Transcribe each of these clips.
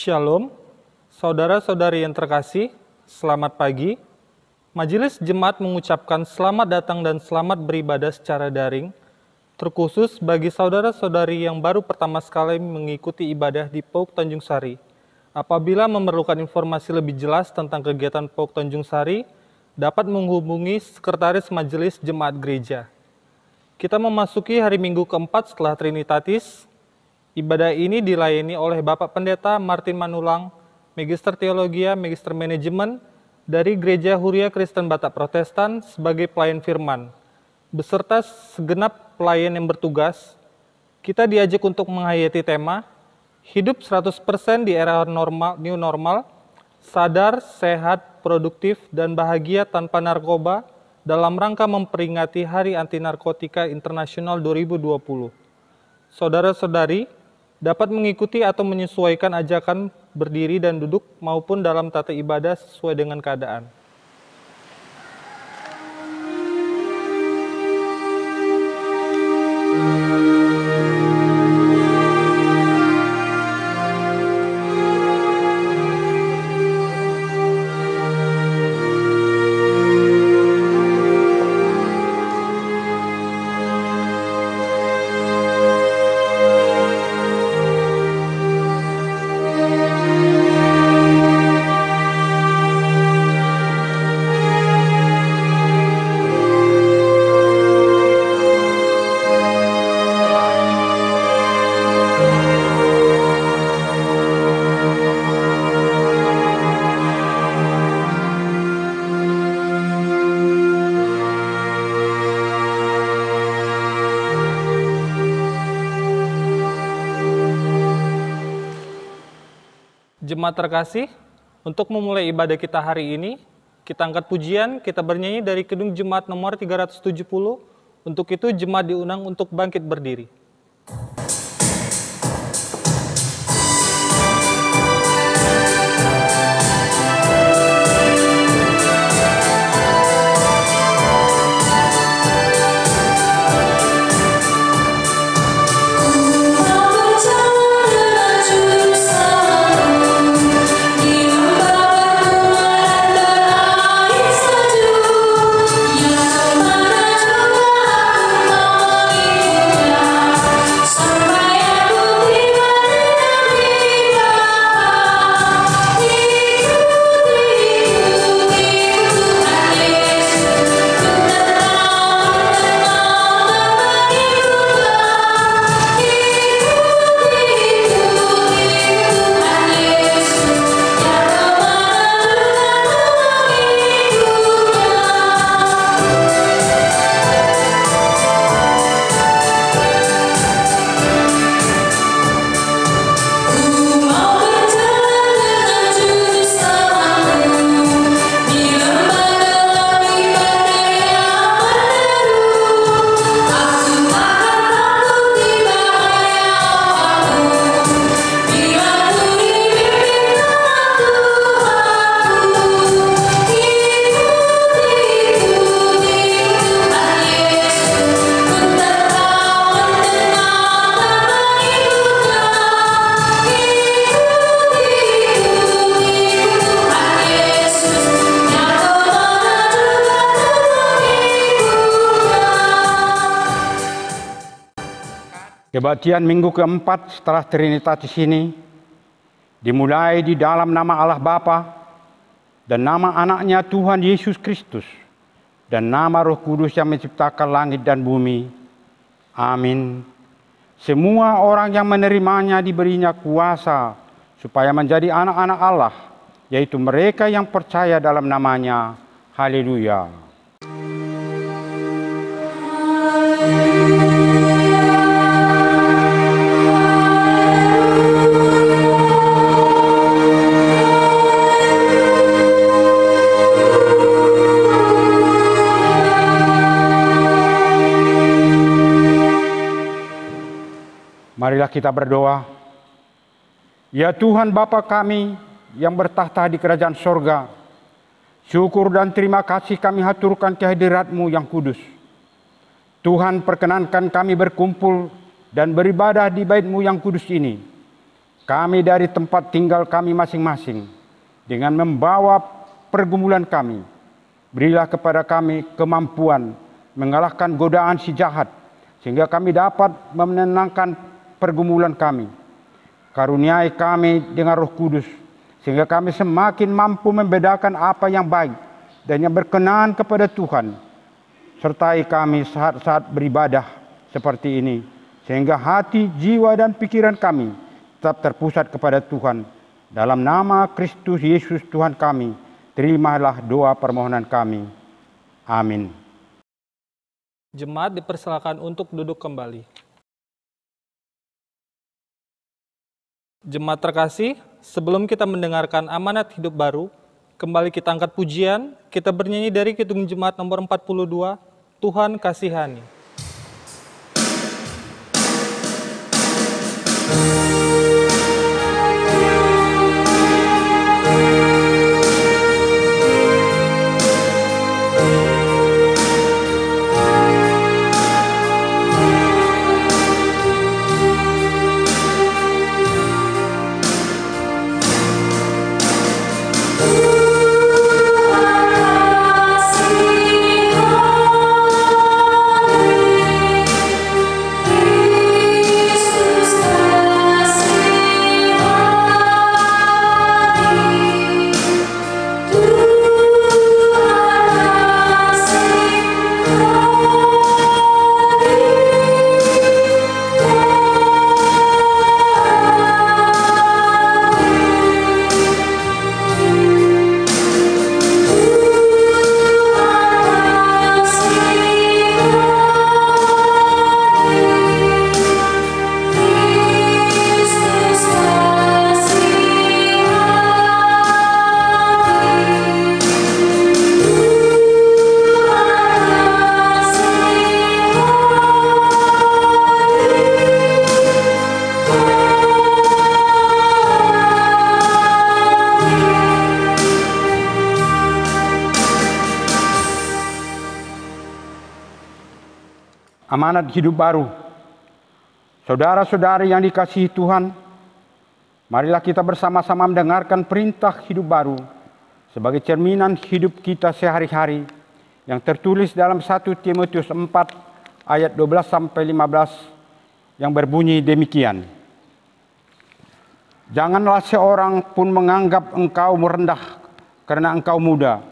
Shalom, saudara-saudari yang terkasih, selamat pagi. Majelis Jemaat mengucapkan selamat datang dan selamat beribadah secara daring, terkhusus bagi saudara-saudari yang baru pertama sekali mengikuti ibadah di PAUK Tanjung Sari. Apabila memerlukan informasi lebih jelas tentang kegiatan PAUK Tanjung Sari, dapat menghubungi Sekretaris Majelis Jemaat Gereja. Kita memasuki hari Minggu keempat setelah Trinitatis. Ibadah ini dilayani oleh Bapak Pendeta Martin Manulang, Magister Teologia, Magister Manajemen dari Gereja Huria Kristen Batak Protestan sebagai pelayan firman. Beserta segenap pelayan yang bertugas, kita diajak untuk menghayati tema Hidup 100% di era new normal, sadar, sehat, produktif, dan bahagia tanpa narkoba dalam rangka memperingati Hari Anti Narkotika Internasional 2020. Saudara-saudari dapat mengikuti atau menyesuaikan ajakan berdiri dan duduk maupun dalam tata ibadah sesuai dengan keadaan. Jemaat terkasih, untuk memulai ibadah kita hari ini, kita angkat pujian, kita bernyanyi dari Kidung Jemaat nomor 370. Untuk itu, jemaat diundang untuk bangkit berdiri. Kebaktian minggu keempat setelah Trinitatis ini dimulai di dalam nama Allah Bapa dan nama anaknya Tuhan Yesus Kristus dan nama Roh Kudus yang menciptakan langit dan bumi. Amin. Semua orang yang menerimanya diberinya kuasa supaya menjadi anak-anak Allah, yaitu mereka yang percaya dalam namanya. Haleluya. Marilah kita berdoa. Ya Tuhan Bapa kami yang bertahta di kerajaan sorga, syukur dan terima kasih kami haturkan kehadirat-Mu yang kudus. Tuhan perkenankan kami berkumpul dan beribadah di bait-Mu yang kudus ini. kami dari tempat tinggal kami masing-masing dengan membawa pergumulan kami. Berilah kepada kami kemampuan mengalahkan godaan si jahat, sehingga kami dapat menenangkan pergumulan kami. Karuniai kami dengan Roh Kudus, sehingga kami semakin mampu membedakan apa yang baik dan yang berkenan kepada Tuhan. Sertai kami saat-saat beribadah seperti ini, sehingga hati, jiwa, dan pikiran kami tetap terpusat kepada Tuhan. Dalam nama Kristus Yesus Tuhan kami, terimalah doa permohonan kami. Amin. Jemaat dipersilakan untuk duduk kembali. Jemaat terkasih, sebelum kita mendengarkan amanat hidup baru, kembali kita angkat pujian, kita bernyanyi dari Kidung Jemaat nomor 42, Tuhan Kasihani. Amanat hidup baru. Saudara-saudari yang dikasihi Tuhan, marilah kita bersama-sama mendengarkan perintah hidup baru sebagai cerminan hidup kita sehari-hari yang tertulis dalam 1 Timotius 4 ayat 12-15 yang berbunyi demikian. Janganlah seorang pun menganggap engkau merendah karena engkau muda.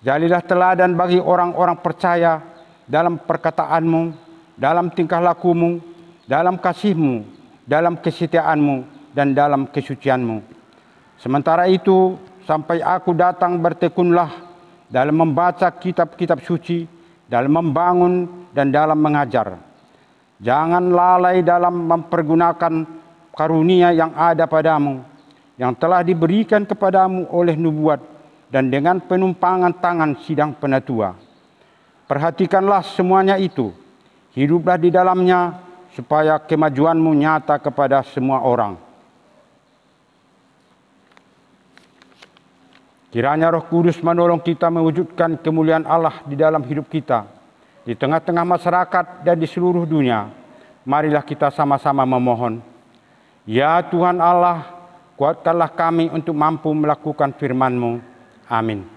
Jadilah teladan bagi orang-orang percaya dalam perkataanmu, dalam tingkah lakumu, dalam kasihmu, dalam kesetiaanmu, dan dalam kesucianmu. Sementara itu, sampai aku datang bertekunlah dalam membaca kitab-kitab suci, dalam membangun, dan dalam mengajar. Jangan lalai dalam mempergunakan karunia yang ada padamu, yang telah diberikan kepadamu oleh nubuat, dan dengan penumpangan tangan sidang penatua. Perhatikanlah semuanya itu, hiduplah di dalamnya, supaya kemajuanmu nyata kepada semua orang. Kiranya Roh Kudus menolong kita mewujudkan kemuliaan Allah di dalam hidup kita, di tengah-tengah masyarakat dan di seluruh dunia. Marilah kita sama-sama memohon. Ya Tuhan Allah, kuatkanlah kami untuk mampu melakukan firman-Mu. Amin.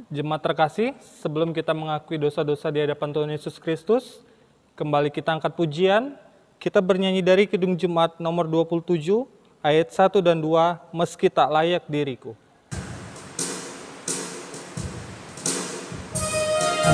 Jemaat terkasih, sebelum kita mengakui dosa-dosa di hadapan Tuhan Yesus Kristus, kembali kita angkat pujian, kita bernyanyi dari Kidung Jemaat nomor 27, ayat 1 dan 2, meski tak layak diriku. Meski tak layak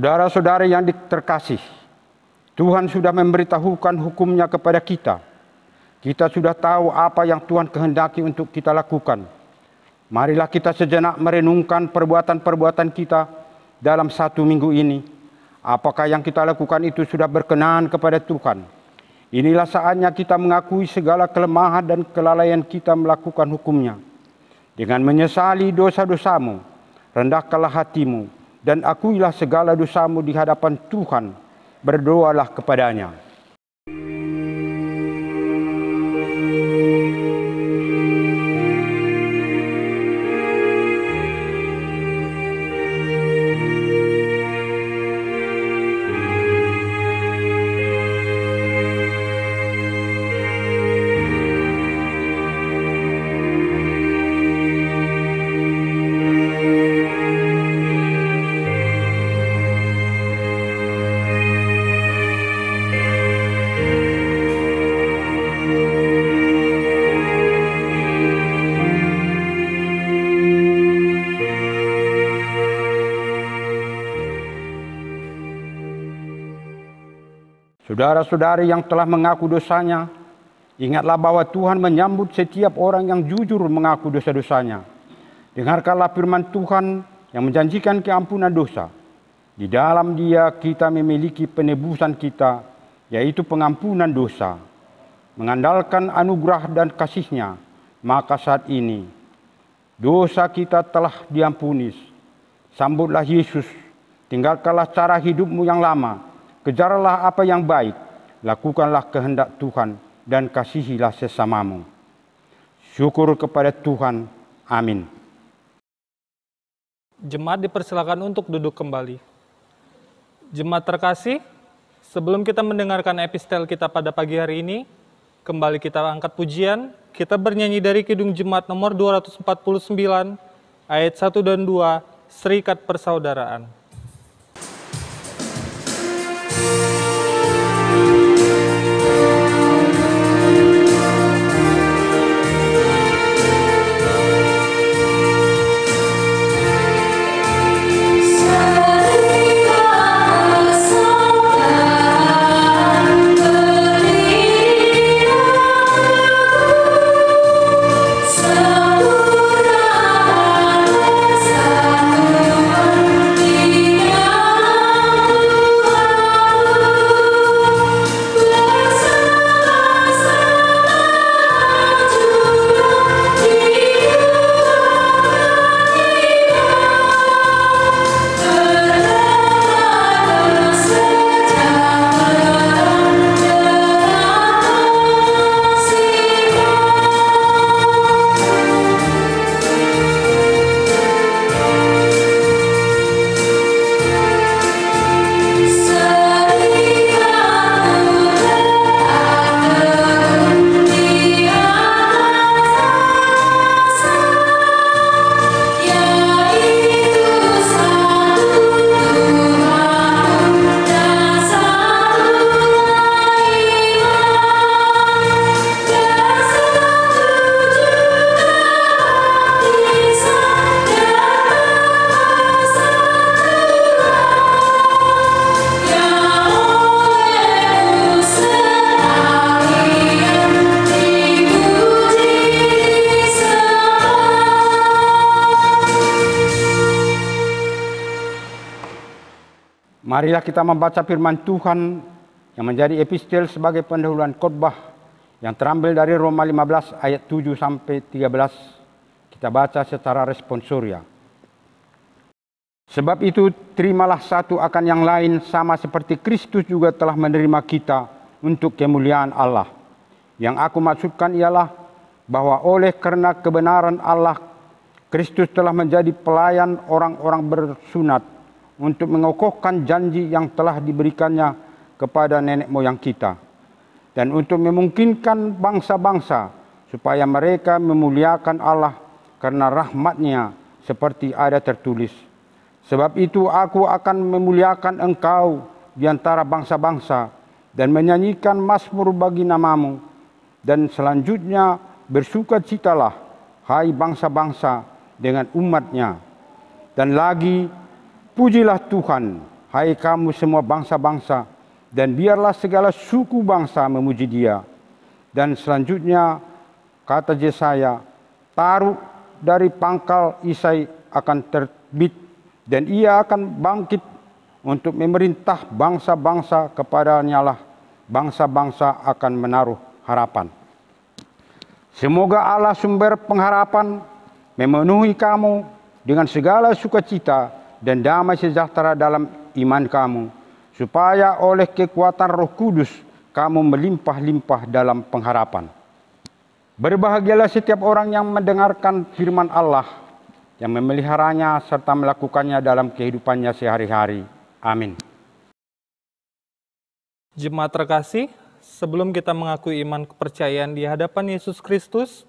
Saudara-saudara yang terkasih, Tuhan sudah memberitahukan hukum-Nya kepada kita. Kita sudah tahu apa yang Tuhan kehendaki untuk kita lakukan. Marilah kita sejenak merenungkan perbuatan-perbuatan kita dalam 1 minggu ini. Apakah yang kita lakukan itu sudah berkenan kepada Tuhan? Inilah saatnya kita mengakui segala kelemahan dan kelalaian kita melakukan hukum-Nya. Dengan menyesali dosa-dosamu, rendahkanlah hatimu, dan akuilah segala dosamu di hadapan Tuhan. Berdoalah kepada-Nya. Saudara-saudari yang telah mengaku dosanya, ingatlah bahwa Tuhan menyambut setiap orang yang jujur mengaku dosa-dosanya. Dengarkanlah firman Tuhan yang menjanjikan keampunan dosa. Di dalam Dia kita memiliki penebusan kita, yaitu pengampunan dosa. Mengandalkan anugerah dan kasih-Nya, maka saat ini dosa kita telah diampuni. Sambutlah Yesus, tinggalkanlah cara hidupmu yang lama. Kejarlah apa yang baik, lakukanlah kehendak Tuhan, dan kasihilah sesamamu. Syukur kepada Tuhan. Amin. Jemaat dipersilakan untuk duduk kembali. Jemaat terkasih, sebelum kita mendengarkan epistel kita pada pagi hari ini, kembali kita angkat pujian, kita bernyanyi dari Kidung Jemaat nomor 249, ayat 1 dan 2, Serikat Persaudaraan. Marilah kita membaca firman Tuhan yang menjadi epistel sebagai pendahuluan khotbah yang terambil dari Roma 15 ayat 7 sampai 13. Kita baca secara responsoria. Sebab itu terimalah satu akan yang lain sama seperti Kristus juga telah menerima kita untuk kemuliaan Allah. Yang aku maksudkan ialah bahwa oleh karena kebenaran Allah, Kristus telah menjadi pelayan orang-orang bersunat untuk mengokohkan janji yang telah diberikannya kepada nenek moyang kita, dan untuk memungkinkan bangsa-bangsa supaya mereka memuliakan Allah karena rahmat-Nya seperti ada tertulis. Sebab itu aku akan memuliakan engkau di antara bangsa-bangsa dan menyanyikan mazmur bagi namamu. Dan selanjutnya bersukacitalah, hai bangsa-bangsa, dengan umat-Nya. Dan lagi, pujilah Tuhan, hai kamu semua bangsa-bangsa, dan biarlah segala suku bangsa memuji Dia. Dan selanjutnya kata Yesaya, taruh dari pangkal Isai akan terbit, dan Ia akan bangkit untuk memerintah bangsa-bangsa. Kepadanya lah bangsa-bangsa akan menaruh harapan. Semoga Allah sumber pengharapan memenuhi kamu dengan segala sukacita dan damai sejahtera dalam iman kamu, supaya oleh kekuatan Roh Kudus kamu melimpah-limpah dalam pengharapan. Berbahagialah setiap orang yang mendengarkan firman Allah, yang memeliharanya serta melakukannya dalam kehidupannya sehari-hari. Amin. Jemaat terkasih, sebelum kita mengakui iman kepercayaan di hadapan Yesus Kristus,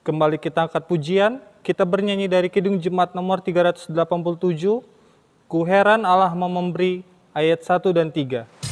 kembali kita angkat pujian, kita bernyanyi dari Kidung Jemaat nomor 387, Ku heran Allah mau memberi, ayat 1 dan 3.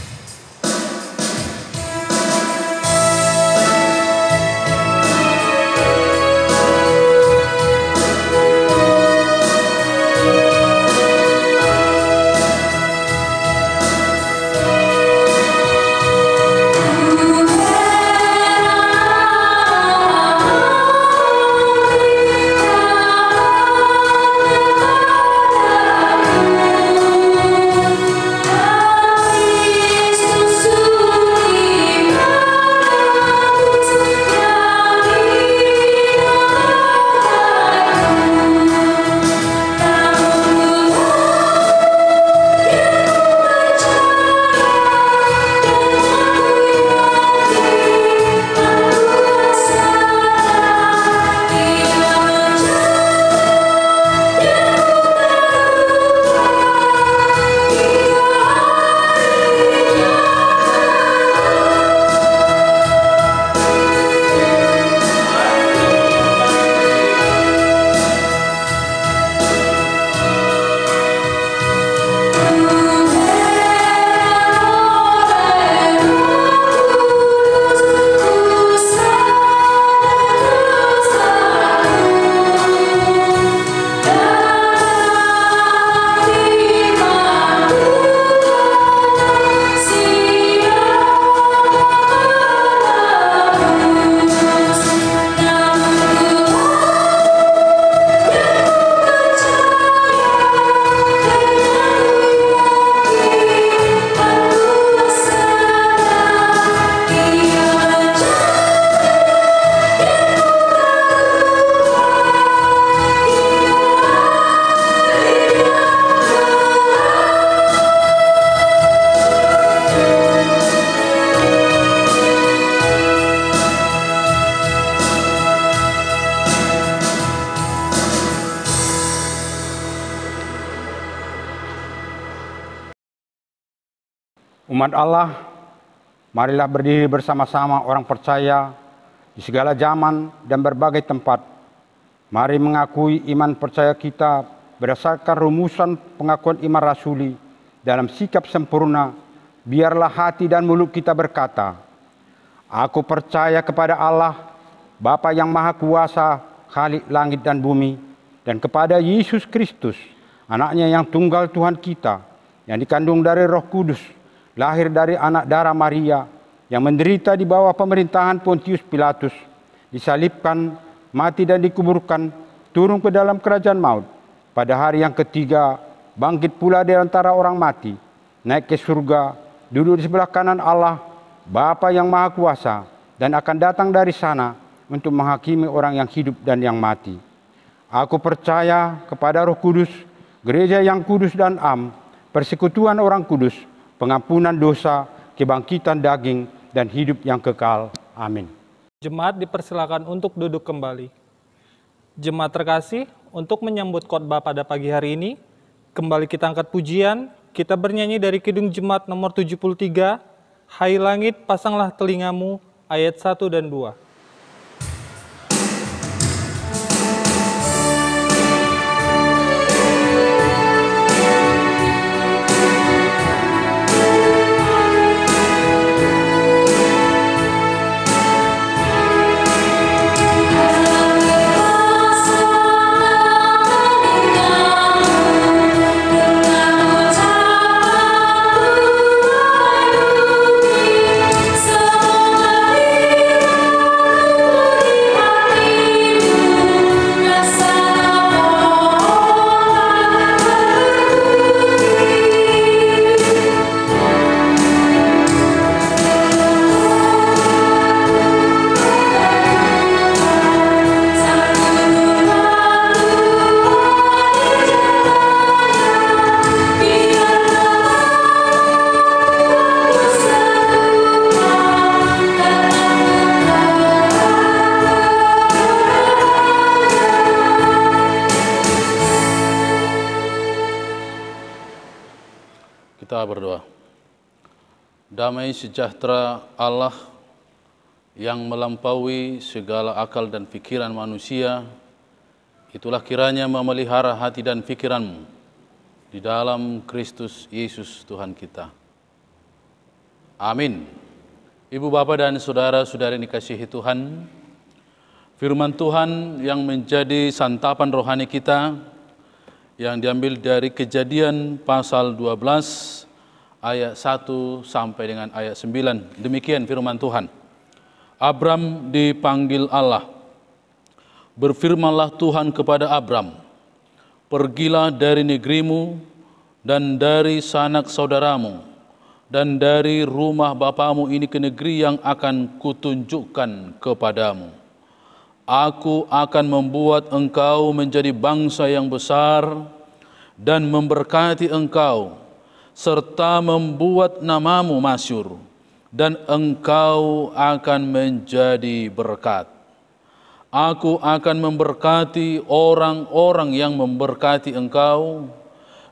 Umat Allah, marilah berdiri bersama-sama orang percaya di segala zaman dan berbagai tempat. Mari mengakui iman percaya kita berdasarkan rumusan pengakuan iman rasuli dalam sikap sempurna. Biarlah hati dan mulut kita berkata, Aku percaya kepada Allah, Bapa yang Maha Kuasa, Khalik langit dan bumi, dan kepada Yesus Kristus, Anaknya yang tunggal Tuhan kita, yang dikandung dari Roh Kudus, lahir dari anak darah Maria, yang menderita di bawah pemerintahan Pontius Pilatus, disalibkan, mati dan dikuburkan, turun ke dalam kerajaan maut. Pada hari yang ketiga, bangkit pula dari antara orang mati, naik ke surga, duduk di sebelah kanan Allah, Bapa yang Maha Kuasa, dan akan datang dari sana untuk menghakimi orang yang hidup dan yang mati. Aku percaya kepada Roh Kudus, gereja yang kudus dan am, persekutuan orang kudus, pengampunan dosa, kebangkitan daging, dan hidup yang kekal. Amin. Jemaat dipersilakan untuk duduk kembali. Jemaat terkasih, untuk menyambut khotbah pada pagi hari ini, kembali kita angkat pujian, kita bernyanyi dari Kidung Jemaat nomor 73, Hai langit, pasanglah telingamu, ayat 1 dan 2. Damai sejahtera Allah yang melampaui segala akal dan pikiran manusia, itulah kiranya memelihara hati dan pikiranmu di dalam Kristus Yesus Tuhan kita. Amin. Ibu, Bapa, dan saudara-saudari dikasihi Tuhan, firman Tuhan yang menjadi santapan rohani kita yang diambil dari Kejadian pasal 12 ayat 1 sampai dengan ayat 9. Demikian firman Tuhan. Abram dipanggil Allah. Berfirmanlah Tuhan kepada Abram, pergilah dari negerimu dan dari sanak saudaramu dan dari rumah bapamu ini ke negeri yang akan kutunjukkan kepadamu. Aku akan membuat engkau menjadi bangsa yang besar dan memberkati engkau, serta membuat namamu masyhur, dan engkau akan menjadi berkat. Aku akan memberkati orang-orang yang memberkati engkau,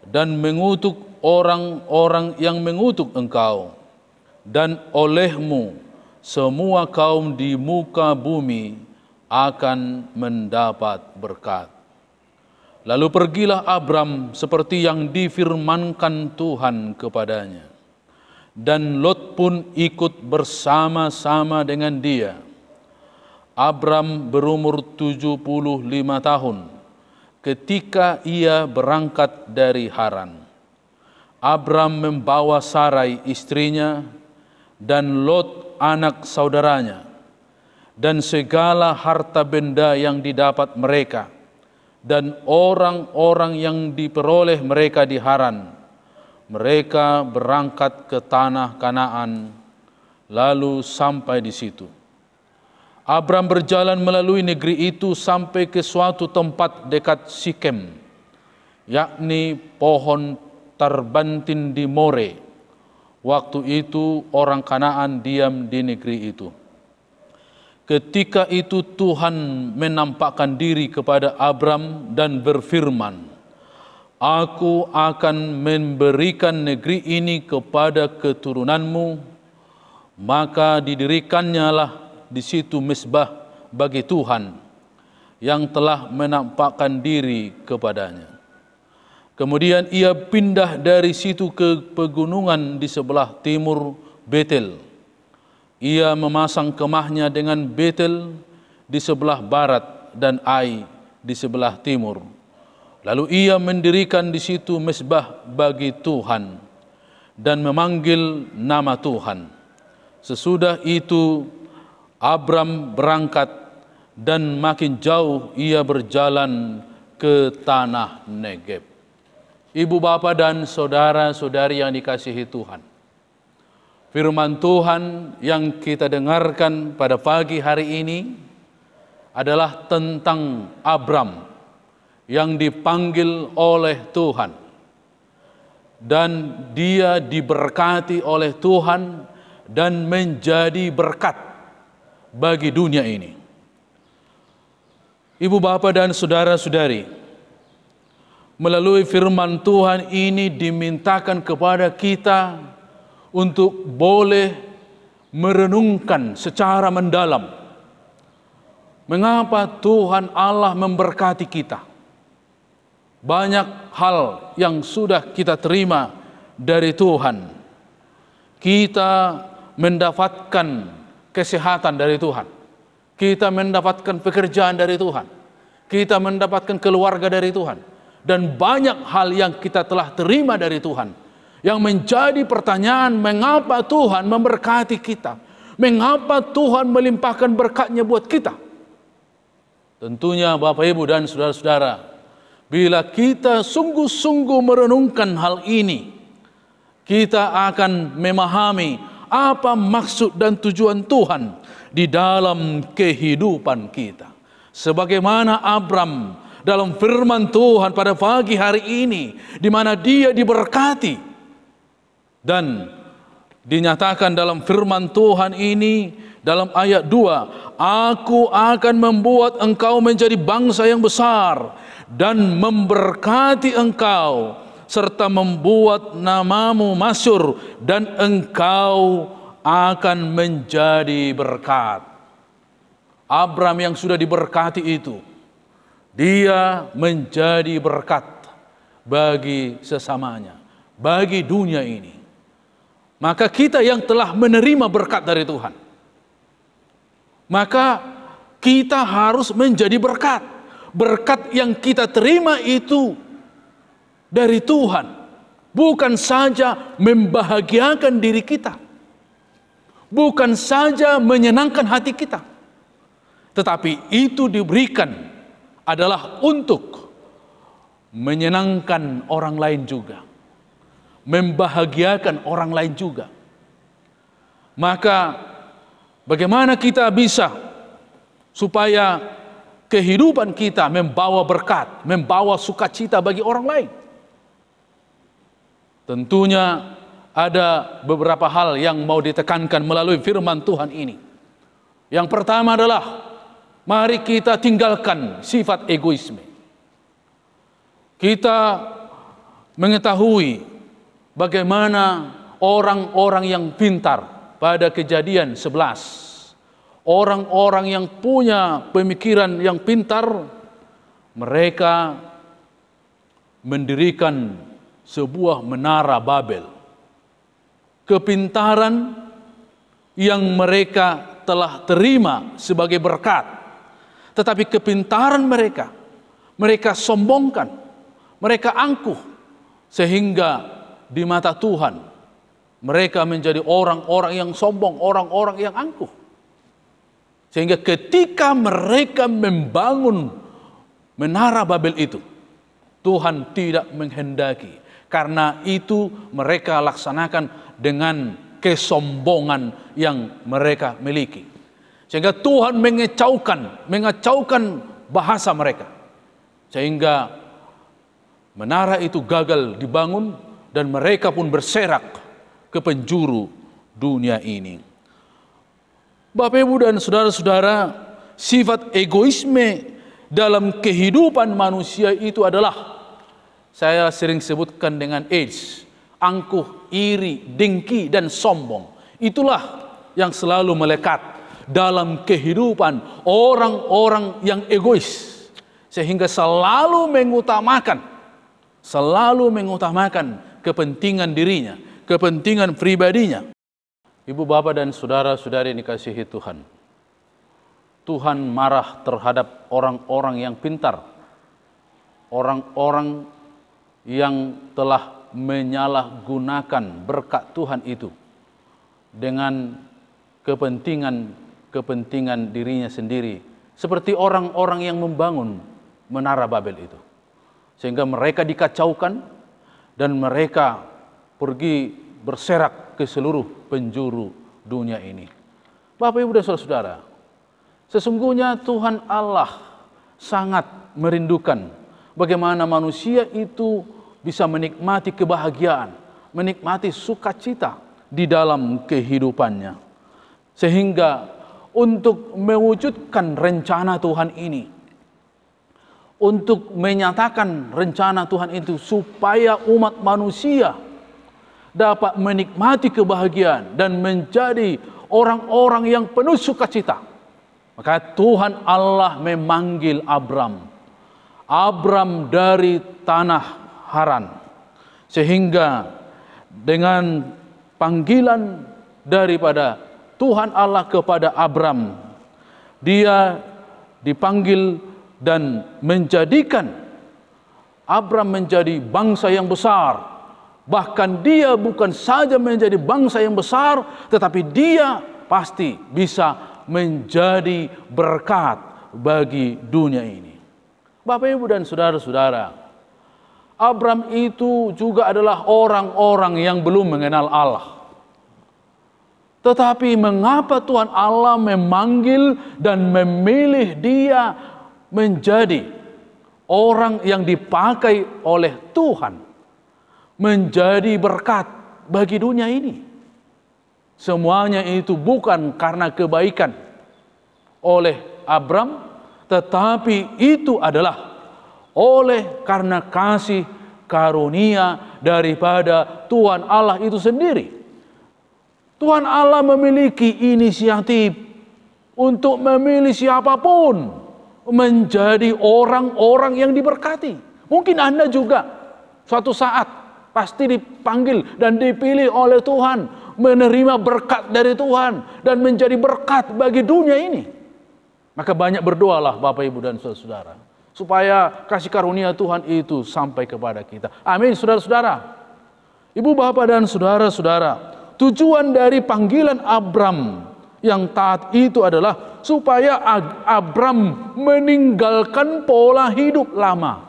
dan mengutuk orang-orang yang mengutuk engkau, dan olehmu semua kaum di muka bumi akan mendapat berkat. Lalu pergilah Abram seperti yang difirmankan Tuhan kepadanya. Dan Lot pun ikut bersama-sama dengan dia. Abram berumur 75 tahun ketika ia berangkat dari Haran. Abram membawa Sarai istrinya dan Lot anak saudaranya dan segala harta benda yang didapat mereka, dan orang-orang yang diperoleh mereka di Haran. Mereka berangkat ke tanah Kanaan, lalu sampai di situ. Abram berjalan melalui negeri itu sampai ke suatu tempat dekat Sikem, yakni pohon terbantin di More. Waktu itu orang Kanaan diam di negeri itu. Ketika itu Tuhan menampakkan diri kepada Abram dan berfirman, Aku akan memberikan negeri ini kepada keturunanmu. Maka didirikannya lah di situ mezbah bagi Tuhan yang telah menampakkan diri kepadanya. Kemudian ia pindah dari situ ke pegunungan di sebelah timur Betel. Ia memasang kemahnya dengan Betel di sebelah barat dan Ai di sebelah timur. Lalu ia mendirikan di situ mezbah bagi Tuhan dan memanggil nama Tuhan. Sesudah itu Abram berangkat dan makin jauh ia berjalan ke tanah Negeb. Ibu, bapa, dan saudara-saudari yang dikasihi Tuhan, firman Tuhan yang kita dengarkan pada pagi hari ini adalah tentang Abram yang dipanggil oleh Tuhan. Dan dia diberkati oleh Tuhan dan menjadi berkat bagi dunia ini. Ibu, bapa, dan saudara-saudari, melalui firman Tuhan ini dimintakan kepada kita untuk boleh merenungkan secara mendalam mengapa Tuhan Allah memberkati kita. Banyak hal yang sudah kita terima dari Tuhan. Kita mendapatkan kesehatan dari Tuhan. Kita mendapatkan pekerjaan dari Tuhan. Kita mendapatkan keluarga dari Tuhan. Dan banyak hal yang kita telah terima dari Tuhan. Yang menjadi pertanyaan, mengapa Tuhan memberkati kita? Mengapa Tuhan melimpahkan berkat-Nya buat kita? Tentunya Bapak, Ibu, dan saudara-saudara, bila kita sungguh-sungguh merenungkan hal ini, kita akan memahami apa maksud dan tujuan Tuhan di dalam kehidupan kita. Sebagaimana Abram dalam firman Tuhan pada pagi hari ini, di mana dia diberkati dan dinyatakan dalam firman Tuhan ini dalam ayat 2, Aku akan membuat engkau menjadi bangsa yang besar dan memberkati engkau, serta membuat namamu masyhur, dan engkau akan menjadi berkat. Abram yang sudah diberkati itu, dia menjadi berkat bagi sesamanya, bagi dunia ini. Maka kita yang telah menerima berkat dari Tuhan, maka kita harus menjadi berkat. Berkat yang kita terima itu dari Tuhan, bukan saja membahagiakan diri kita, bukan saja menyenangkan hati kita, tetapi itu diberikan adalah untuk menyenangkan orang lain juga, membahagiakan orang lain juga. Maka bagaimana kita bisa supaya kehidupan kita membawa berkat, membawa sukacita bagi orang lain? Tentunya ada beberapa hal yang mau ditekankan melalui firman Tuhan ini. Yang pertama adalah, mari kita tinggalkan sifat egoisme. Kita mengetahui bagaimana orang-orang yang pintar pada Kejadian 11. Orang-orang yang punya pemikiran yang pintar, mereka mendirikan sebuah menara Babel. Kepintaran yang mereka telah terima sebagai berkat, tetapi kepintaran mereka sombongkan, mereka angkuh, sehingga di mata Tuhan mereka menjadi orang-orang yang sombong, orang-orang yang angkuh. Sehingga ketika mereka membangun menara Babel itu, Tuhan tidak menghendaki. Karena itu mereka laksanakan dengan kesombongan yang mereka miliki. Sehingga Tuhan mengacaukan bahasa mereka. Sehingga menara itu gagal dibangun dan mereka pun berserak ke penjuru dunia ini. Bapak, Ibu, dan saudara-saudara, sifat egoisme dalam kehidupan manusia itu adalah, saya sering sebutkan dengan AIDS, angkuh, iri, dengki, dan sombong. Itulah yang selalu melekat dalam kehidupan orang-orang yang egois, sehingga selalu mengutamakan kepentingan dirinya, kepentingan pribadinya. Ibu, bapak, dan saudara-saudari yang dikasihi Tuhan, Tuhan marah terhadap orang-orang yang pintar, orang-orang yang telah menyalahgunakan berkat Tuhan itu dengan kepentingan dirinya sendiri, seperti orang-orang yang membangun menara Babel itu, sehingga mereka dikacaukan dan mereka pergi berserak ke seluruh penjuru dunia ini. Bapak, Ibu, dan saudara-saudara, sesungguhnya Tuhan Allah sangat merindukan bagaimana manusia itu bisa menikmati kebahagiaan, menikmati sukacita di dalam kehidupannya. Sehingga untuk mewujudkan rencana Tuhan ini, untuk menyatakan rencana Tuhan itu supaya umat manusia dapat menikmati kebahagiaan dan menjadi orang-orang yang penuh sukacita, maka Tuhan Allah memanggil Abram dari tanah Haran, sehingga dengan panggilan daripada Tuhan Allah kepada Abram, dia dipanggil dan menjadikan Abram menjadi bangsa yang besar. Bahkan dia bukan saja menjadi bangsa yang besar, tetapi dia pasti bisa menjadi berkat bagi dunia ini. Bapak, Ibu, dan saudara-saudara, Abram itu juga adalah orang-orang yang belum mengenal Allah. Tetapi mengapa Tuhan Allah memanggil dan memilih dia menjadi orang yang dipakai oleh Tuhan menjadi berkat bagi dunia ini? Semuanya itu bukan karena kebaikan oleh Abram, tetapi itu adalah oleh karena kasih karunia daripada Tuhan Allah itu sendiri. Tuhan Allah memiliki inisiatif untuk memilih siapapun menjadi orang-orang yang diberkati. Mungkin Anda juga suatu saat pasti dipanggil dan dipilih oleh Tuhan, menerima berkat dari Tuhan dan menjadi berkat bagi dunia ini. Maka banyak berdoalah Bapak Ibu dan saudara-saudara, supaya kasih karunia Tuhan itu sampai kepada kita. Amin, saudara-saudara. Ibu, bapak, dan saudara-saudara, tujuan dari panggilan Abram yang taat itu adalah supaya Abram meninggalkan pola hidup lama.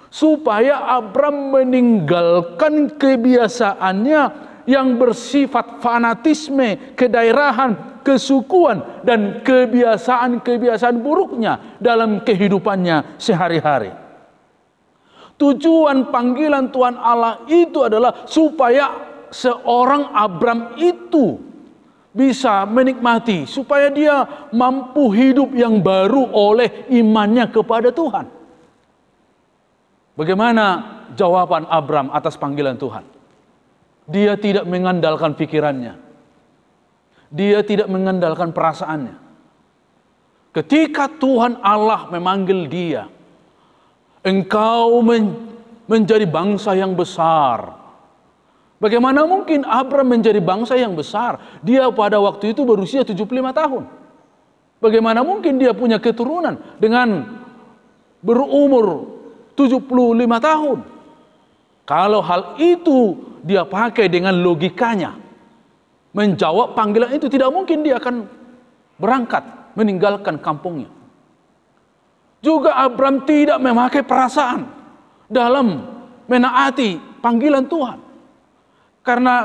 Supaya Abram meninggalkan kebiasaannya yang bersifat fanatisme, kedaerahan, kesukuan, dan kebiasaan-kebiasaan buruknya dalam kehidupannya sehari-hari. Tujuan panggilan Tuhan Allah itu adalah supaya seorang Abram itu bisa menikmati, supaya dia mampu hidup yang baru oleh imannya kepada Tuhan. Bagaimana jawaban Abram atas panggilan Tuhan? Dia tidak mengandalkan pikirannya. Dia tidak mengandalkan perasaannya. Ketika Tuhan Allah memanggil dia, engkau menjadi bangsa yang besar. Bagaimana mungkin Abram menjadi bangsa yang besar? Dia pada waktu itu berusia 75 tahun. Bagaimana mungkin dia punya keturunan dengan berumur 75 tahun? Kalau hal itu dia pakai dengan logikanya, menjawab panggilan itu, tidak mungkin dia akan berangkat meninggalkan kampungnya. Juga Abram tidak memakai perasaan dalam menaati panggilan Tuhan. Karena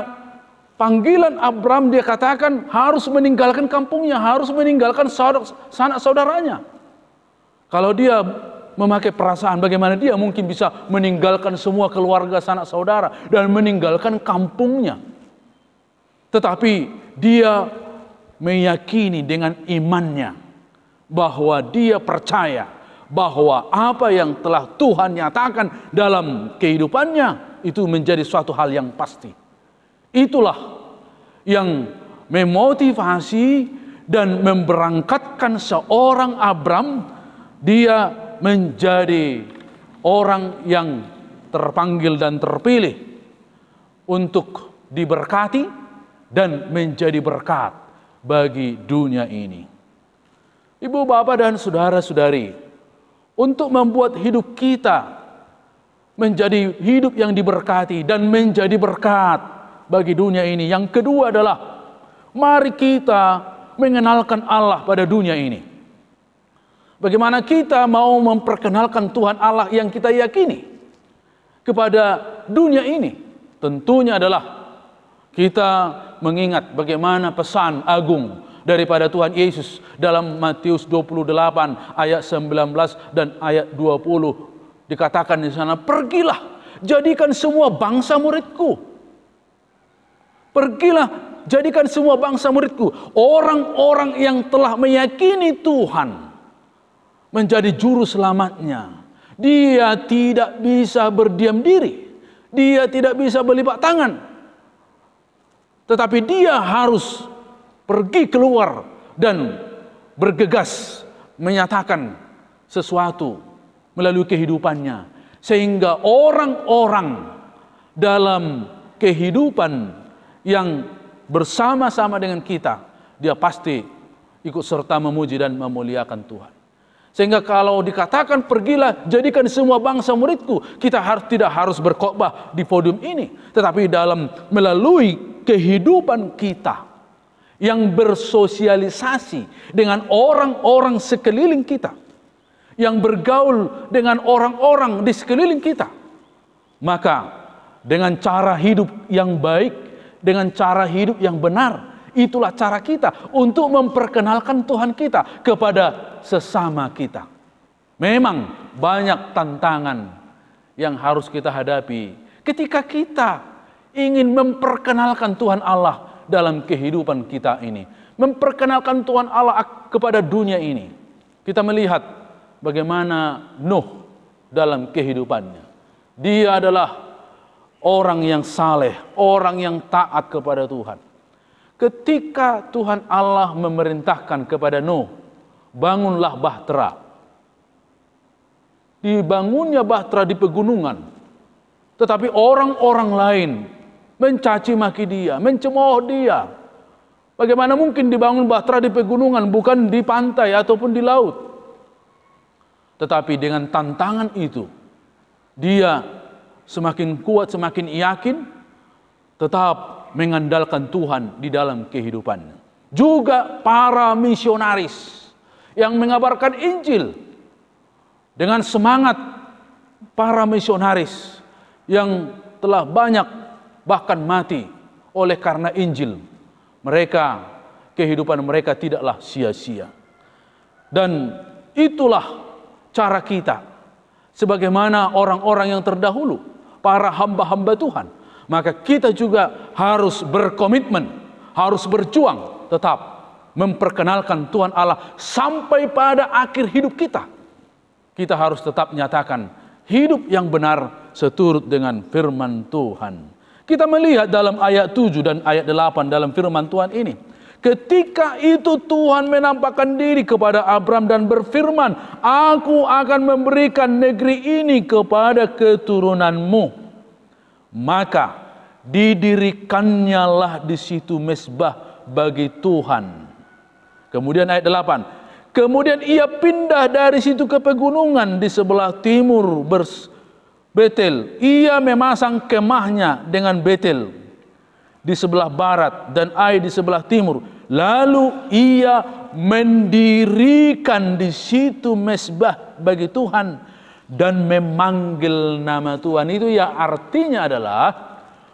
panggilan Abram dia katakan harus meninggalkan kampungnya, harus meninggalkan sanak saudaranya. Kalau dia memakai perasaan, bagaimana dia mungkin bisa meninggalkan semua keluarga sanak saudara dan meninggalkan kampungnya? Tetapi dia meyakini dengan imannya bahwa dia percaya bahwa apa yang telah Tuhan nyatakan dalam kehidupannya itu menjadi suatu hal yang pasti. Itulah yang memotivasi dan memberangkatkan seorang Abram, dia menjadi orang yang terpanggil dan terpilih untuk diberkati dan menjadi berkat bagi dunia ini. Ibu, bapak, dan saudara-saudari, untuk membuat hidup kita menjadi hidup yang diberkati dan menjadi berkat bagi dunia ini, yang kedua adalah mari kita mengenalkan Allah pada dunia ini. Bagaimana kita mau memperkenalkan Tuhan Allah yang kita yakini kepada dunia ini? Tentunya adalah kita mengingat bagaimana pesan agung daripada Tuhan Yesus dalam Matius 28 ayat 19 dan ayat 20. Dikatakan di sana, pergilah, jadikan semua bangsa muridku. Pergilah, jadikan semua bangsa muridku. Orang-orang yang telah meyakini Tuhan menjadi juru selamatnya. Dia tidak bisa berdiam diri. Dia tidak bisa berlipat tangan. Tetapi dia harus pergi keluar dan bergegas menyatakan sesuatu melalui kehidupannya. Sehingga orang-orang dalam kehidupan yang bersama-sama dengan kita, dia pasti ikut serta memuji dan memuliakan Tuhan. Sehingga kalau dikatakan pergilah jadikan semua bangsa muridku, kita tidak harus berkhotbah di podium ini, tetapi dalam melalui kehidupan kita yang bersosialisasi dengan orang-orang sekeliling kita, yang bergaul dengan orang-orang di sekeliling kita, maka dengan cara hidup yang baik, dengan cara hidup yang benar, itulah cara kita untuk memperkenalkan Tuhan kita kepada sesama kita. Memang banyak tantangan yang harus kita hadapi ketika kita ingin memperkenalkan Tuhan Allah dalam kehidupan kita ini, memperkenalkan Tuhan Allah kepada dunia ini. Kita melihat bagaimana Nuh dalam kehidupannya. Dia adalah orang yang saleh, orang yang taat kepada Tuhan. Ketika Tuhan Allah memerintahkan kepada Nuh, bangunlah bahtera. Dibangunnya bahtera di pegunungan. Tetapi orang-orang lain mencaci maki dia, mencemooh dia. Bagaimana mungkin dibangun bahtera di pegunungan, bukan di pantai ataupun di laut? Tetapi dengan tantangan itu, dia semakin kuat, semakin yakin, tetap mengandalkan Tuhan di dalam kehidupannya. Juga para misionaris yang mengabarkan Injil, dengan semangat para misionaris yang telah banyak bahkan mati oleh karena Injil. Mereka, kehidupan mereka tidaklah sia-sia. Dan itulah cara kita, sebagaimana orang-orang yang terdahulu, para hamba-hamba Tuhan. Maka kita juga harus berkomitmen, harus berjuang, tetap memperkenalkan Tuhan Allah sampai pada akhir hidup kita. Kita harus tetap menyatakan hidup yang benar seturut dengan firman Tuhan. Kita melihat dalam ayat 7 dan ayat 8 dalam firman Tuhan ini. Ketika itu Tuhan menampakkan diri kepada Abram dan berfirman, "Aku akan memberikan negeri ini kepada keturunanmu." Maka didirikannya di situ mezbah bagi Tuhan. Kemudian ayat 8. Kemudian ia pindah dari situ ke pegunungan di sebelah timur Betel. Ia memasang kemahnya dengan Betel di sebelah barat dan Ai di sebelah timur. Lalu ia mendirikan di situ mezbah bagi Tuhan dan memanggil nama Tuhan. Itu ya artinya adalah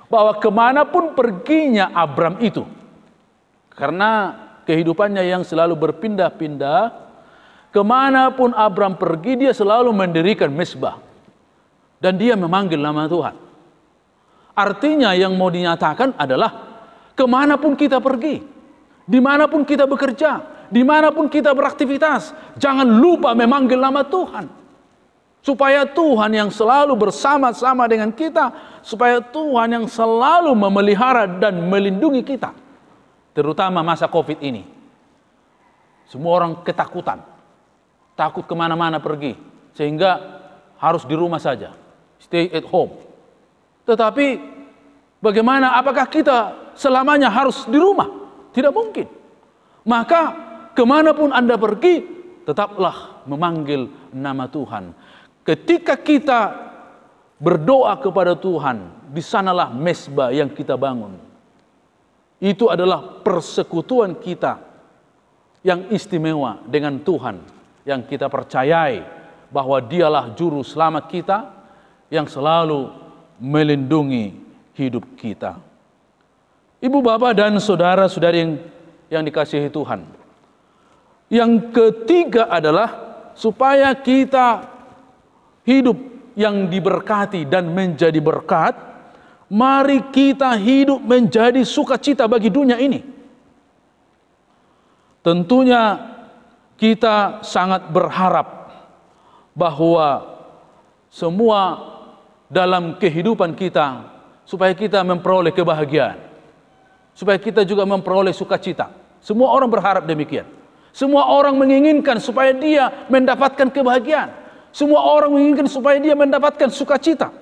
bahwa kemanapun perginya Abram itu, karena kehidupannya yang selalu berpindah-pindah, kemanapun Abram pergi dia selalu mendirikan mezbah. Dan dia memanggil nama Tuhan. Artinya yang mau dinyatakan adalah kemanapun kita pergi, dimanapun kita bekerja, dimanapun kita beraktivitas, jangan lupa memanggil nama Tuhan. Supaya Tuhan yang selalu bersama-sama dengan kita, supaya Tuhan yang selalu memelihara dan melindungi kita. Terutama masa COVID ini. Semua orang ketakutan, takut kemana-mana pergi, sehingga harus di rumah saja. Stay at home. Tetapi bagaimana, apakah kita selamanya harus di rumah? Tidak mungkin. Maka kemanapun Anda pergi, tetaplah memanggil nama Tuhan. Ketika kita berdoa kepada Tuhan, di sanalah mezbah yang kita bangun. Itu adalah persekutuan kita yang istimewa dengan Tuhan, yang kita percayai bahwa dialah juru selamat kita yang selalu melindungi hidup kita. Ibu, bapak, dan saudara-saudari yang dikasihi Tuhan. Yang ketiga adalah supaya kita hidup yang diberkati dan menjadi berkat, mari kita hidup menjadi sukacita bagi dunia ini. Tentunya kita sangat berharap bahwa semua dalam kehidupan kita, supaya kita memperoleh kebahagiaan, supaya kita juga memperoleh sukacita. Semua orang berharap demikian. Semua orang menginginkan supaya dia mendapatkan kebahagiaan. Semua orang menginginkan supaya dia mendapatkan sukacita.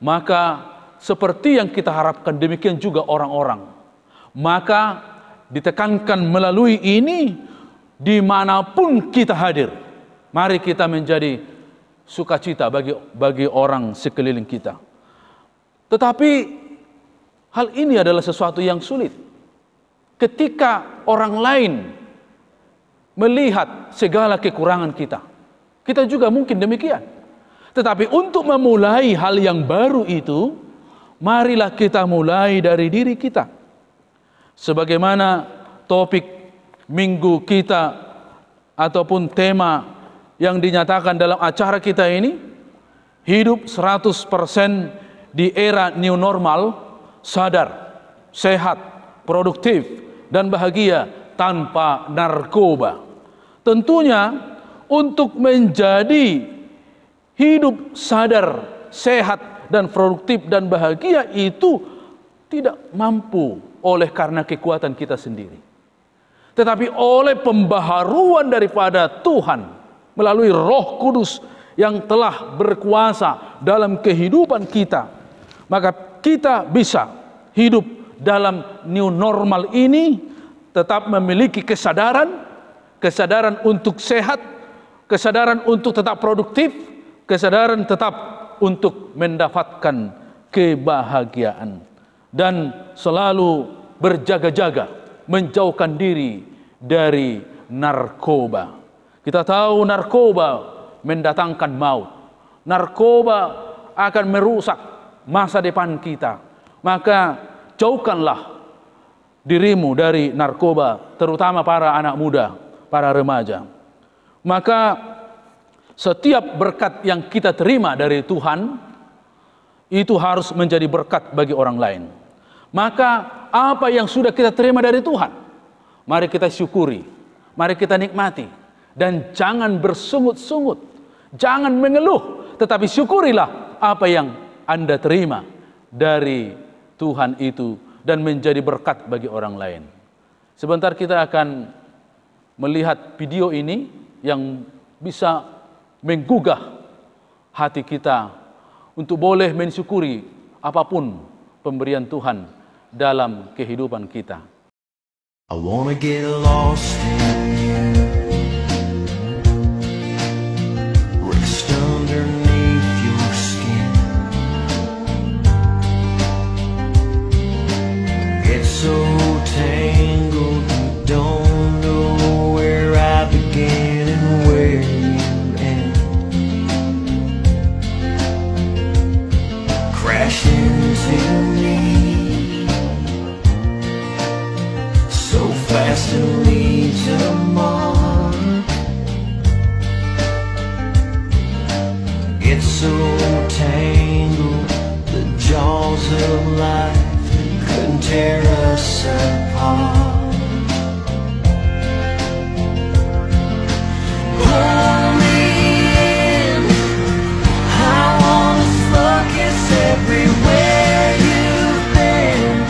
Maka seperti yang kita harapkan, demikian juga orang-orang. Maka ditekankan melalui ini, dimanapun kita hadir, mari kita menjadi sukacita bagi orang sekeliling kita. Tetapi hal ini adalah sesuatu yang sulit. Ketika orang lain melihat segala kekurangan kita, kita juga mungkin demikian. Tetapi untuk memulai hal yang baru itu, marilah kita mulai dari diri kita. Sebagaimana topik minggu kita ataupun tema yang dinyatakan dalam acara kita ini, hidup 100% di era new normal, sadar, sehat, produktif, dan bahagia tanpa narkoba. Tentunya untuk menjadi hidup sadar sehat dan produktif dan bahagia itu tidak mampu oleh karena kekuatan kita sendiri, tetapi oleh pembaharuan daripada Tuhan melalui Roh Kudus yang telah berkuasa dalam kehidupan kita. Maka kita bisa hidup dalam new normal ini, tetap memiliki kesadaran untuk sehat, kesadaran untuk tetap produktif, kesadaran tetap untuk mendapatkan kebahagiaan, dan selalu berjaga-jaga menjauhkan diri dari narkoba. Kita tahu narkoba mendatangkan maut. Narkoba akan merusak masa depan kita. Maka jauhkanlah dirimu dari narkoba, terutama para anak muda, para remaja. Maka setiap berkat yang kita terima dari Tuhan itu harus menjadi berkat bagi orang lain. Maka apa yang sudah kita terima dari Tuhan, mari kita syukuri, mari kita nikmati, dan jangan bersungut-sungut, jangan mengeluh, tetapi syukurilah apa yang Anda terima dari Tuhan itu dan menjadi berkat bagi orang lain. Sebentar kita akan melihat video ini yang bisa menggugah hati kita untuk boleh mensyukuri apapun pemberian Tuhan dalam kehidupan kita. I wanna get lost in you, rest underneath your skin. Get so tangled you don't know where I began and where you end. Crash into me so fast and leaves a mark. It's so tangled, the jaws of life couldn't tear us apart. Pull me in, I wanna focus everywhere you've been.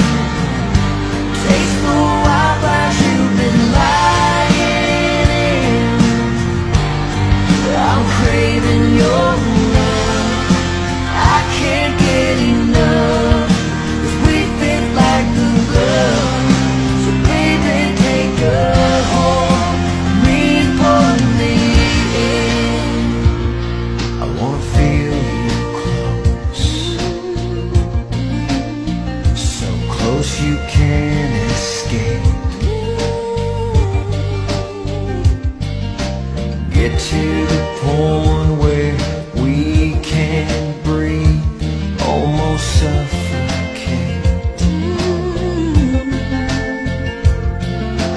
Taste the wildfires you've been lying in. I'm craving your love, I can't get enough, 'cause we fit like the glove. So baby, take a hold, me pull me in. I wanna feel you close, so close you can't escape. Get to the point where we can't breathe, almost suffocate.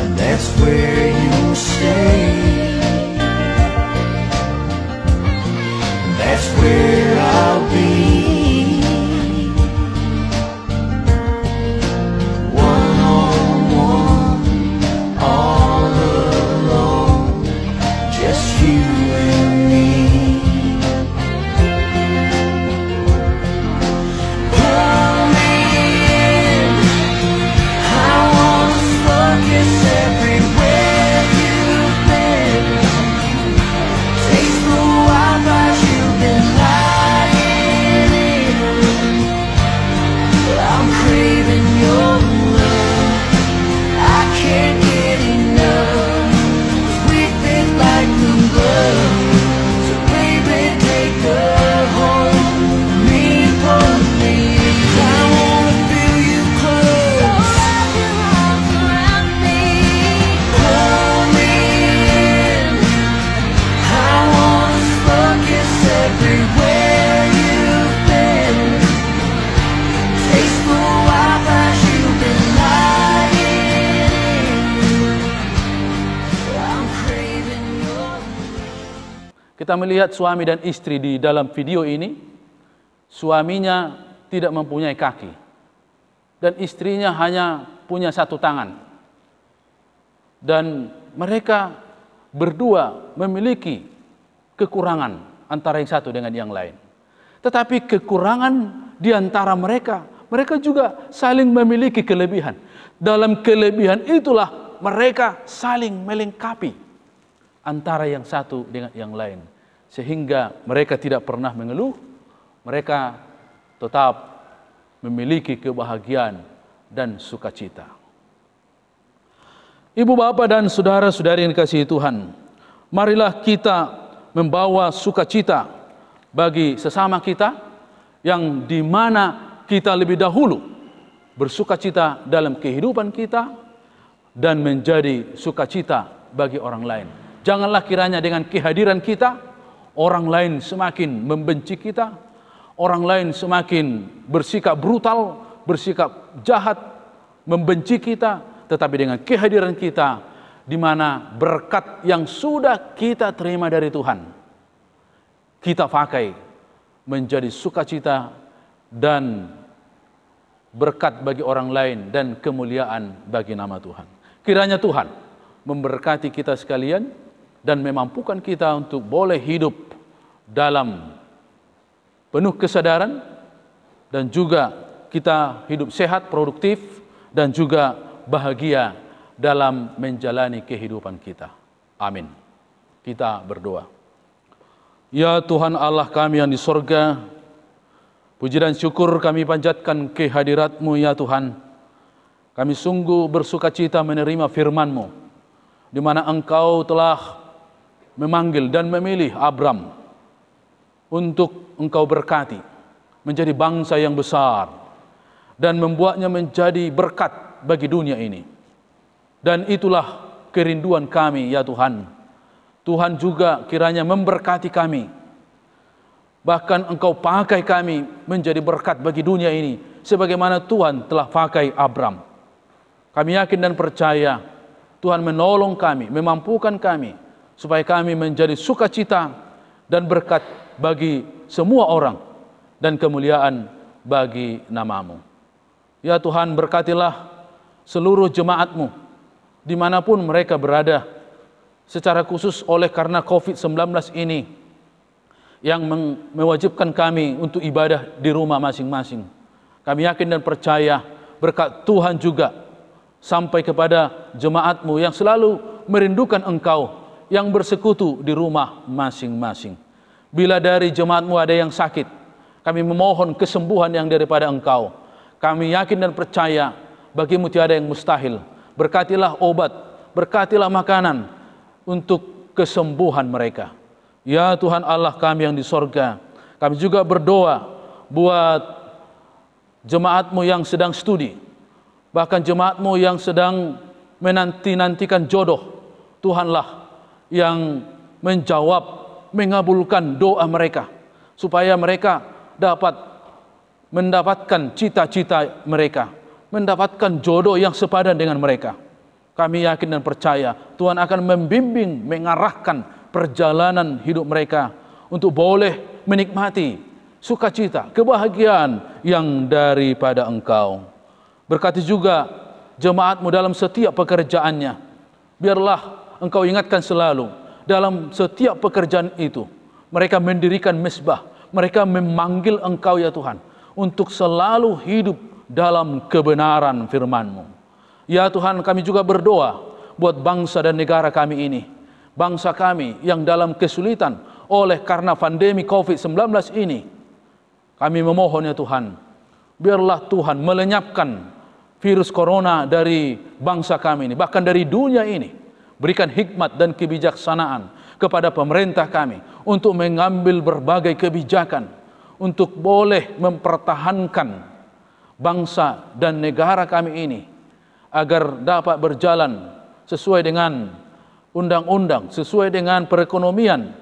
And that's where you stay. That's where I'll be. One on one, all alone, just you and me. Pull me in, I wanna focus everywhere you've been. Taste the wildfires you've been lying in. I'm craving your love, I can't get enough, 'cause we fit like the glove. So baby, take a hold, me pull me. I wanna feel you close, pull me in. I wanna focus everywhere you've been. Taste the wildfires you've been lying in. I'm craving your love. Kita melihat suami dan istri di dalam video ini. Suaminya tidak mempunyai kaki dan istrinya hanya punya satu tangan. Dan mereka berdua memiliki kekurangan antara yang satu dengan yang lain. tetapi kekurangan di antara mereka. Mereka juga saling memiliki kelebihan. Dalam kelebihan itulah mereka saling melengkapi antara yang satu dengan yang lain. Sehingga mereka tidak pernah mengeluh, mereka tetap memiliki kebahagiaan dan sukacita. Ibu bapa dan saudara-saudari yang dikasihi Tuhan, marilah kita membawa sukacita bagi sesama kita, yang di mana kita lebih dahulu bersukacita dalam kehidupan kita dan menjadi sukacita bagi orang lain. Janganlah kiranya dengan kehadiran kita orang lain semakin membenci kita, orang lain semakin bersikap brutal, bersikap jahat, membenci kita, tetapi dengan kehadiran kita, di mana berkat yang sudah kita terima dari Tuhan, kita pakai menjadi sukacita dan berkat bagi orang lain dan kemuliaan bagi nama Tuhan. Kiranya Tuhan memberkati kita sekalian dan memampukan kita untuk boleh hidup dalam penuh kesadaran, dan juga kita hidup sehat, produktif, dan juga bahagia dalam menjalani kehidupan kita. Amin. Kita berdoa. Ya Tuhan Allah kami yang di sorga, puji dan syukur kami panjatkan kehadirat-Mu ya Tuhan. Kami sungguh bersukacita menerima firman-Mu, di mana Engkau telah memanggil dan memilih Abram untuk Engkau berkati menjadi bangsa yang besar dan membuatnya menjadi berkat bagi dunia ini. Dan itulah kerinduan kami ya Tuhan. Tuhan juga kiranya memberkati kami. Bahkan Engkau pakai kami menjadi berkat bagi dunia ini, sebagaimana Tuhan telah pakai Abram. Kami yakin dan percaya Tuhan menolong kami, memampukan kami, supaya kami menjadi sukacita dan berkat bagi semua orang, dan kemuliaan bagi nama-Mu. Ya Tuhan, berkatilah seluruh jemaat-Mu, dimanapun mereka berada, secara khusus oleh karena COVID-19 ini, yang mewajibkan kami untuk ibadah di rumah masing-masing. Kami yakin dan percaya berkat Tuhan juga sampai kepada jemaat-Mu yang selalu merindukan Engkau, yang bersekutu di rumah masing-masing. Bila dari jemaat-Mu ada yang sakit, kami memohon kesembuhan yang daripada Engkau. Kami yakin dan percaya bagi-Mu tiada yang mustahil. Berkatilah obat, berkatilah makanan untuk kesembuhan mereka. Ya Tuhan Allah kami yang di sorga, kami juga berdoa buat jemaat-Mu yang sedang studi, bahkan jemaat-Mu yang sedang menanti-nantikan jodoh. Tuhanlah yang menjawab, mengabulkan doa mereka, supaya mereka dapat mendapatkan cita-cita mereka, mendapatkan jodoh yang sepadan dengan mereka. Kami yakin dan percaya Tuhan akan membimbing, mengarahkan perjalanan hidup mereka untuk boleh menikmati sukacita, kebahagiaan yang daripada Engkau. Berkati juga jemaat-Mu dalam setiap pekerjaannya. Biarlah Engkau ingatkan selalu dalam setiap pekerjaan itu, mereka mendirikan mezbah, mereka memanggil Engkau ya Tuhan, untuk selalu hidup dalam kebenaran firman-Mu. Ya Tuhan, kami juga berdoa buat bangsa dan negara kami ini. Bangsa kami yang dalam kesulitan oleh karena pandemi COVID-19 ini. Kami memohon ya Tuhan, biarlah Tuhan melenyapkan virus corona dari bangsa kami ini, bahkan dari dunia ini. Berikan hikmat dan kebijaksanaan kepada pemerintah kami untuk mengambil berbagai kebijakan untuk boleh mempertahankan bangsa dan negara kami ini, agar dapat berjalan sesuai dengan undang-undang, sesuai dengan perekonomian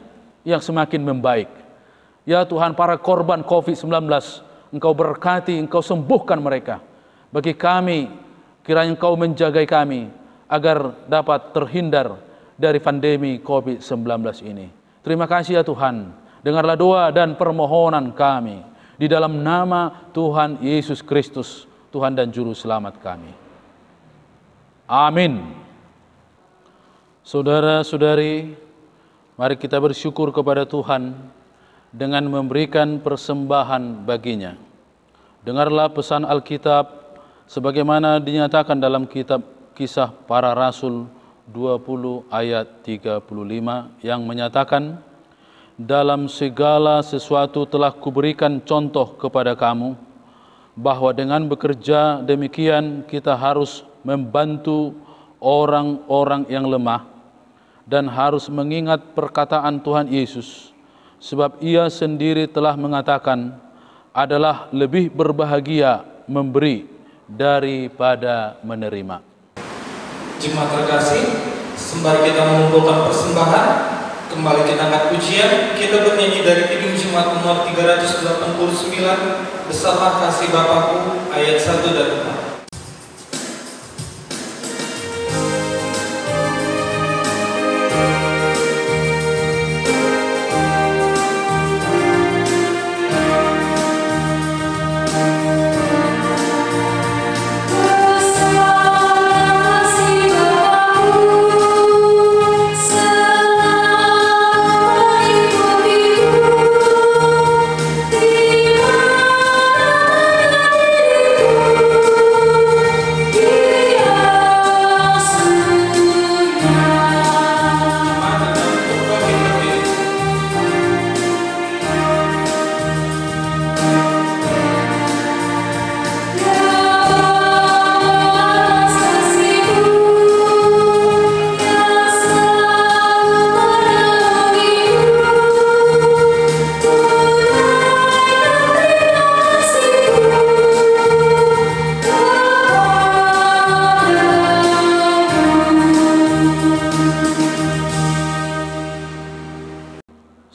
yang semakin membaik. Ya Tuhan, para korban COVID-19, Engkau berkati, Engkau sembuhkan mereka. Bagi kami, kiranya Engkau menjaga kami, agar dapat terhindar dari pandemi COVID-19 ini. Terima kasih ya Tuhan. Dengarlah doa dan permohonan kami. Di dalam nama Tuhan Yesus Kristus, Tuhan dan Juru Selamat kami. Amin. Saudara-saudari, mari kita bersyukur kepada Tuhan dengan memberikan persembahan baginya. Dengarlah pesan Alkitab sebagaimana dinyatakan dalam kitab Kisah Para Rasul 20 ayat 35 yang menyatakan, dalam segala sesuatu telah kuberikan contoh kepada kamu, bahwa dengan bekerja demikian kita harus membantu orang-orang yang lemah dan harus mengingat perkataan Tuhan Yesus, sebab Ia sendiri telah mengatakan, adalah lebih berbahagia memberi daripada menerima. Jemaat terkasih, sembari kita mengumpulkan persembahan, kembali kita angkat pujian, kita bernyanyi dari Kidung Jemaat nomor 389, Besarlah Kasih Bapakku, ayat 1 dan 4.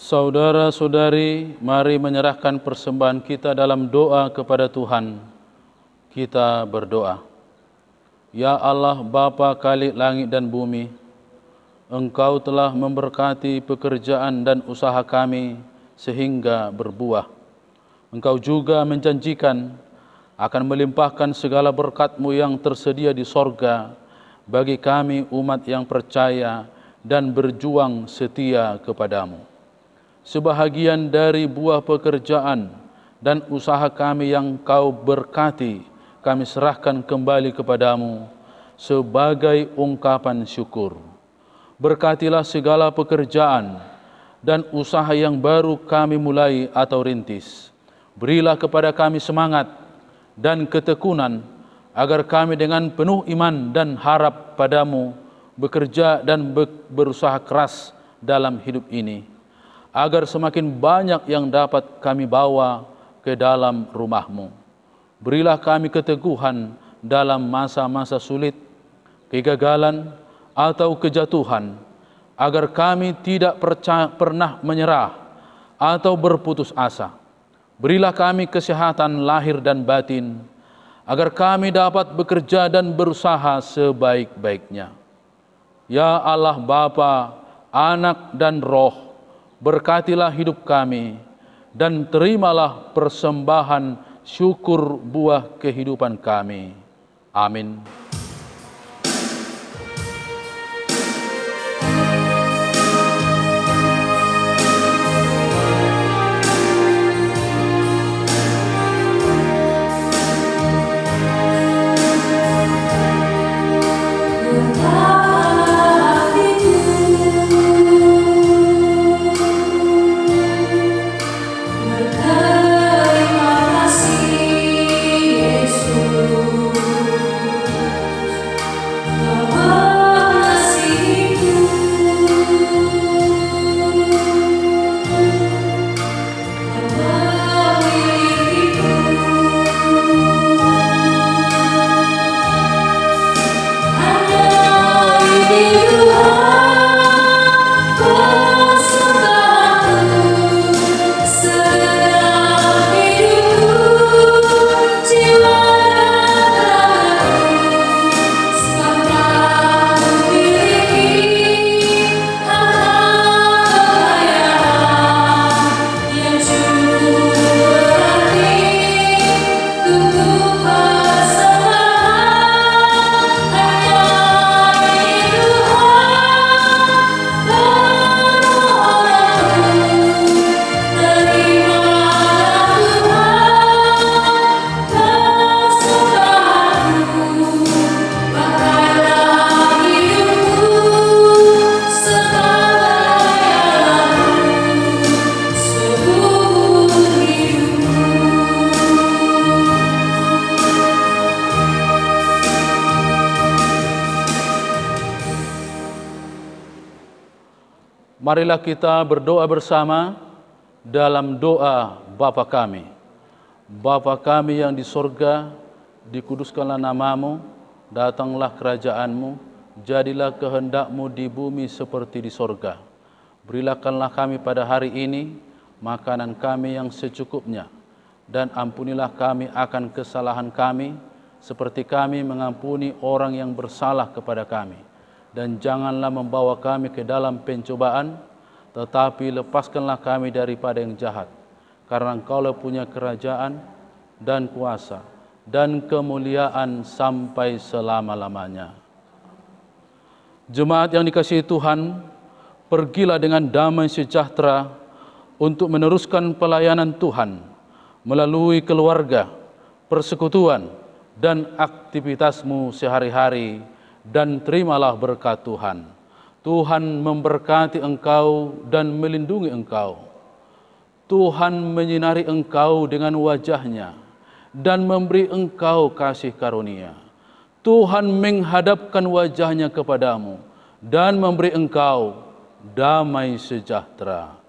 Saudara-saudari, mari menyerahkan persembahan kita dalam doa kepada Tuhan. Kita berdoa. Ya Allah, Bapa Khalik langit dan bumi, Engkau telah memberkati pekerjaan dan usaha kami sehingga berbuah. Engkau juga menjanjikan akan melimpahkan segala berkat-Mu yang tersedia di sorga bagi kami umat yang percaya dan berjuang setia kepadamu. Sebahagian dari buah pekerjaan dan usaha kami yang Kau berkati, kami serahkan kembali kepadamu sebagai ungkapan syukur. Berkatilah segala pekerjaan dan usaha yang baru kami mulai atau rintis. Berilah kepada kami semangat dan ketekunan, agar kami dengan penuh iman dan harap padamu bekerja dan berusaha keras dalam hidup ini, agar semakin banyak yang dapat kami bawa ke dalam rumah-Mu. Berilah kami keteguhan dalam masa-masa sulit, kegagalan atau kejatuhan, agar kami tidak pernah menyerah atau berputus asa. Berilah kami kesehatan lahir dan batin, agar kami dapat bekerja dan berusaha sebaik-baiknya. Ya Allah Bapa, Anak dan Roh, berkatilah hidup kami dan terimalah persembahan syukur buah kehidupan kami. Amin. Terima kasih Yesus. Marilah kita berdoa bersama dalam doa Bapa kami. Bapa kami yang di sorga, dikuduskanlah namamu, datanglah kerajaanmu, jadilah kehendak-Mu di bumi seperti di sorga. Berikanlah kami pada hari ini makanan kami yang secukupnya, dan ampunilah kami akan kesalahan kami, seperti kami mengampuni orang yang bersalah kepada kami. Dan janganlah membawa kami ke dalam pencobaan, tetapi lepaskanlah kami daripada yang jahat. Karena Engkaulah punya kerajaan dan kuasa dan kemuliaan sampai selama-lamanya. Jemaat yang dikasihi Tuhan, pergilah dengan damai sejahtera untuk meneruskan pelayanan Tuhan melalui keluarga, persekutuan, dan aktivitasmu sehari-hari, dan terimalah berkat Tuhan. Tuhan memberkati engkau dan melindungi engkau. Tuhan menyinari engkau dengan wajah-Nya dan memberi engkau kasih karunia. Tuhan menghadapkan wajah-Nya kepadamu dan memberi engkau damai sejahtera.